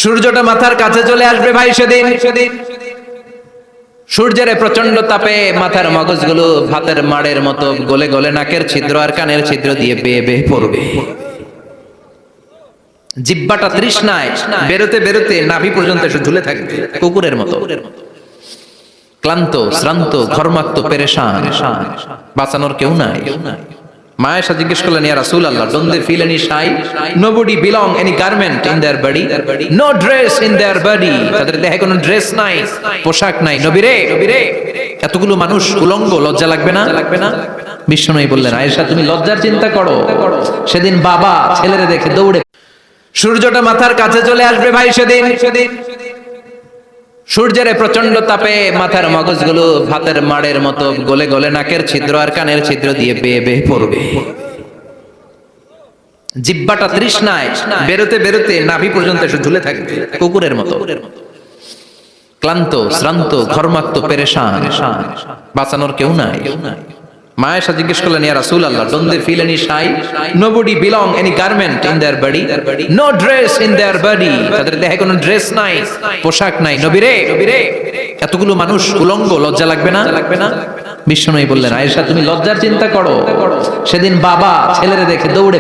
সূর্যটা মাথার কাছে চলে আসবে ভাই সেদিন। সূর্যের প্রচন্ড তাপে মাথার মগজগুলো ভাতের মাড়ের মতো গলে গলে নাকের ছিদ্র আর কানের ছিদ্র দিয়ে বেয়ে বেয়ে পড়বে। জিহ্বাটা তৃষ্ণায় বেরোতে বেরোতে নাভি পর্যন্ত এসে ঝুলে থাকবে কুকুরের মতো। ক্লান্ত শ্রান্ত ঘর্মাক্ত পেরেশান, বাঁচানোর কেউ নাই। মা আয়েশা জিজ্ঞেস করলেন, ইয়া রাসূলুল্লাহ, don't they feel any shy? Nobody belong any garment in their body, no dress in their body. তাদের দেহে কোনো ড্রেস নাই, পোশাক নাই। নবী রে, এতগুলো মানুষ উলঙ্গ, লজ্জা লাগবে না? বিশ্বনবী বললেন, আয়েশা তুমি লজ্জার চিন্তা করো, সেদিন বাবা ছেলেরে দেখে দৌড়ে। সূর্যটা মাথার কাছে চলে আসবে ভাই সেদিন। সূর্যের প্রচন্ড তাপে মাথার মগজগুলো ভাতের মাড়ের মতো গলে গলে নাকের ছিদ্র আর কানের ছিদ্র দিয়ে বেয়ে বেয়ে পড়বে। জিহ্বাটা তৃষ্ণায় বেরোতে বেরোতে নাভি পর্যন্ত এসে ঝুলে থাকবে কুকুরের মতো। ক্লান্ত শ্রান্ত ঘর্মাক্ত পেরেশান, বাঁচানোর কেউ নাই। মা আয়েশা জিজ্ঞেস করলেন, ইয়া রাসূলুল্লাহ, don't they feel any shy? Nobody belong any garment in their body, no dress in their body. তাদের দেহে কোনো ড্রেস নাই, পোশাক নাই। নবী রে, এতগুলো মানুষ উলঙ্গ, লজ্জা লাগবে না? বিশ্বনবী বললেন, আয়েশা তুমি লজ্জার চিন্তা করো, সেদিন বাবা ছেলেরে দেখে দৌড়ে